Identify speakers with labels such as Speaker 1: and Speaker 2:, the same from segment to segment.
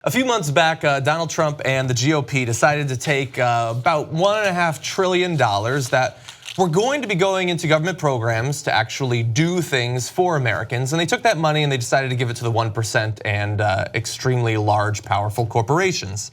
Speaker 1: A few months back, Donald Trump and the GOP decided to take about $1.5 trillion that were going to be going into government programs to actually do things for Americans. And they took that money and they decided to give it to the 1% and extremely large, powerful corporations.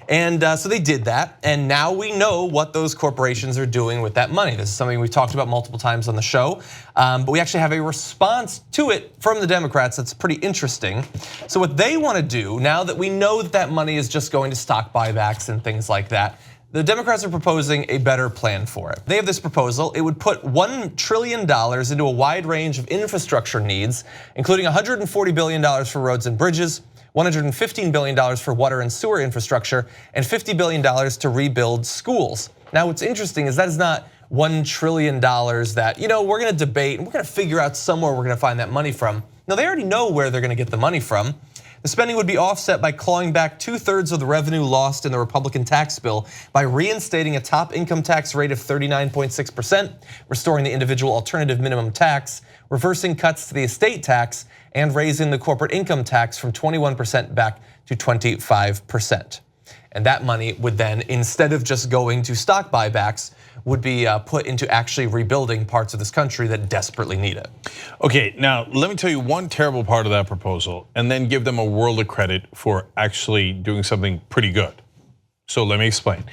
Speaker 1: And so they did that, and now we know what those corporations are doing with that money. This is something we've talked about multiple times on the show, but we actually have a response to it from the Democrats that's pretty interesting. So what they want to do, now that we know that that money is just going to stock buybacks and things like that, the Democrats are proposing a better plan for it. They have this proposal. It would put $1 trillion into a wide range of infrastructure needs, including $140 billion for roads and bridges, $115 billion for water and sewer infrastructure, and $50 billion to rebuild schools. Now what's interesting is that is not $1 trillion that, we're gonna debate and we're gonna figure out somewhere we're gonna find that money from. No, they already know where they're gonna get the money from. The spending would be offset by clawing back 2/3 of the revenue lost in the Republican tax bill by reinstating a top income tax rate of 39.6%, restoring the individual alternative minimum tax, reversing cuts to the estate tax, and raising the corporate income tax from 21% back to 25%. And that money would then, instead of just going to stock buybacks, would be put into actually rebuilding parts of this country that desperately need it.
Speaker 2: Okay, now let me tell you one terrible part of that proposal and then give them a world of credit for actually doing something pretty good. So let me explain.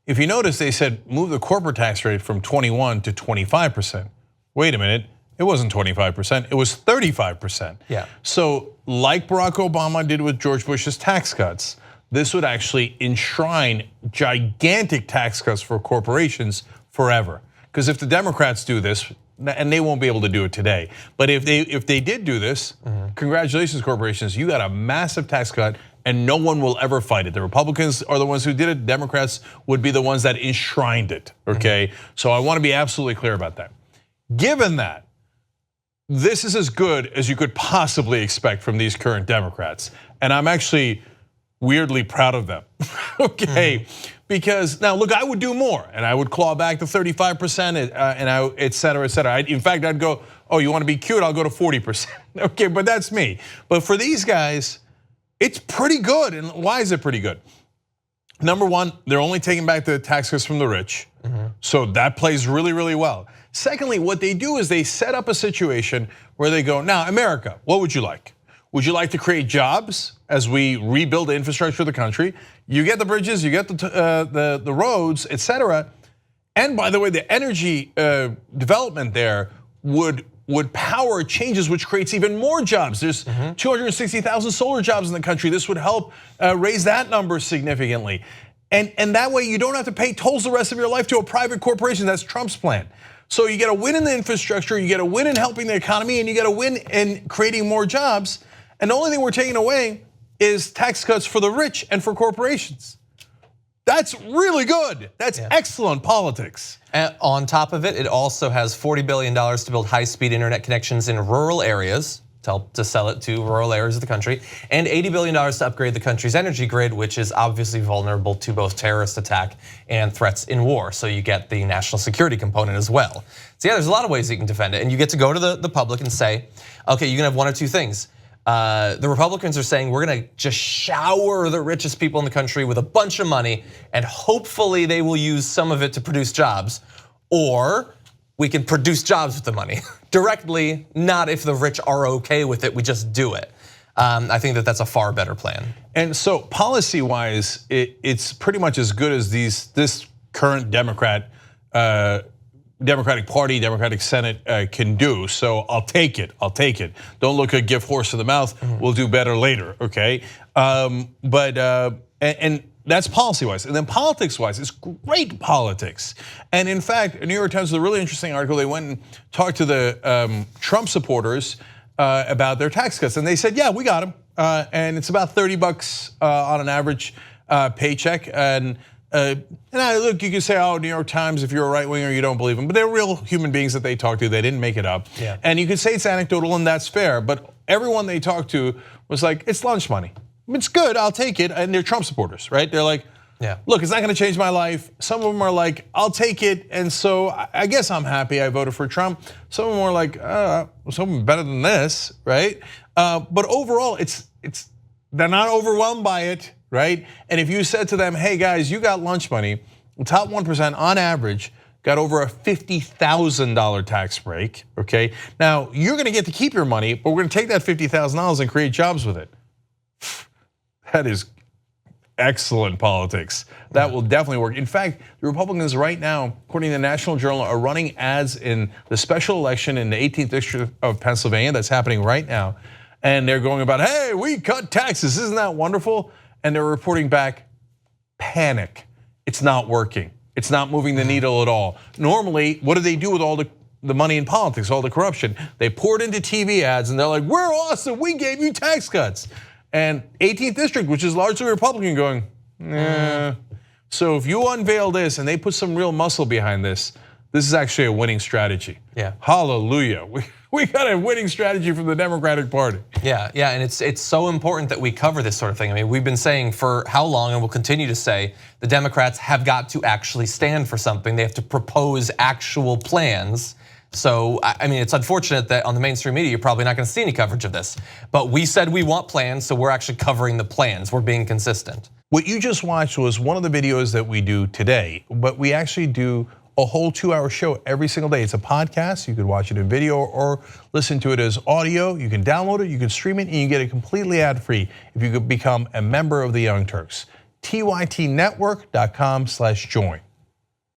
Speaker 2: If you notice, they said move the corporate tax rate from 21 to 25%. Wait a minute, it wasn't 25%, it was 35%.
Speaker 1: Yeah.
Speaker 2: So like Barack Obama did with George Bush's tax cuts, this would actually enshrine gigantic tax cuts for corporations forever. Because if the Democrats do this, and they won't be able to do it today, but if they did do this, congratulations corporations, you got a massive tax cut and no one will ever fight it. The Republicans are the ones who did it, Democrats would be the ones that enshrined it, okay? So I wanna be absolutely clear about that. Given that, this is as good as you could possibly expect from these current Democrats. And I'm actually weirdly proud of them, okay? Because now look, I would do more and I would claw back the 35% and et cetera, et cetera. In fact, I'd go, oh, you wanna be cute? I'll go to 40%, okay, but that's me. But for these guys, it's pretty good, and why is it pretty good? Number one, they're only taking back the tax cuts from the rich, so that plays really, really well. Secondly, what they do is they set up a situation where they go, now America, what would you like? Would you like to create jobs as we rebuild the infrastructure of the country? You get the bridges, you get the roads, et cetera. And by the way, the energy development there would power changes, which creates even more jobs. There's 260,000 solar jobs in the country. This would help raise that number significantly. And that way you don't have to pay tolls the rest of your life to a private corporation. That's Trump's plan. So you get a win in the infrastructure, you get a win in helping the economy, and you get a win in creating more jobs. And the only thing we're taking away is tax cuts for the rich and for corporations. That's really good. That's excellent politics.
Speaker 1: And on top of it, it also has $40 billion to build high-speed internet connections in rural areas, to help to sell it to rural areas of the country, and $80 billion to upgrade the country's energy grid, which is obviously vulnerable to both terrorist attack and threats in war. So you get the national security component as well. So yeah, there's a lot of ways you can defend it, and you get to go to the public and say, okay, you can have one or two things. The Republicans are saying we're gonna just shower the richest people in the country with a bunch of money, and hopefully they will use some of it to produce jobs, or we can produce jobs with the money directly, not if the rich are okay with it, we just do it. I think that that's a far better plan.
Speaker 2: And so policy-wise, it's pretty much as good as this current Democratic Party, Democratic Senate can do. So I'll take it, Don't look a gift horse in the mouth, we'll do better later, okay? And that's policy-wise. And then politics-wise, it's great politics. And in fact, New York Times has a really interesting article. They went and talked to the Trump supporters about their tax cuts. And they said, yeah, we got them. And it's about $30 on an average paycheck. And look, you can say, oh, New York Times, if you're a right-winger, you don't believe them. But they're real human beings that they talk to. They didn't make it up.
Speaker 1: Yeah.
Speaker 2: And you could say it's anecdotal, and that's fair. But everyone they talked to was like, it's lunch money. It's good, I'll take it. And they're Trump supporters, right? They're like, look, it's not gonna change my life. Some of them are like, I'll take it, and so I guess I'm happy I voted for Trump. Some of them are like, something better than this, right? But overall, it's They're not overwhelmed by it, right? And if you said to them, hey guys, you got lunch money, the top 1% on average got over a $50,000 tax break, okay? Now, you're gonna get to keep your money, but we're gonna take that $50,000 and create jobs with it. That is excellent politics. That will definitely work. In fact, the Republicans right now, according to the National Journal, are running ads in the special election in the 18th district of Pennsylvania that's happening right now. And they're going about, hey, we cut taxes, isn't that wonderful? And they're reporting back, panic. It's not working. It's not moving the needle at all. Normally, what do they do with all the money in politics, all the corruption? They pour it into TV ads and they're like, we're awesome, we gave you tax cuts. And 18th district, which is largely Republican, going, nah. So if you unveil this and they put some real muscle behind this, this is actually a winning strategy.
Speaker 1: Yeah.
Speaker 2: Hallelujah. We got a winning strategy from the Democratic Party.
Speaker 1: Yeah, and it's so important that we cover this sort of thing. I mean, we've been saying for how long, and we'll continue to say, the Democrats have got to actually stand for something. They have to propose actual plans. So, I mean, it's unfortunate that on the mainstream media, you're probably not gonna see any coverage of this. But we said we want plans, so we're actually covering the plans. We're being consistent.
Speaker 2: What you just watched was one of the videos that we do today, but we actually do a whole 2-hour show every single day. It's a podcast. You could watch it in video or listen to it as audio. You can download it, you can stream it, and you get it completely ad-free if you could become a member of the Young Turks. tytnetwork.com/join.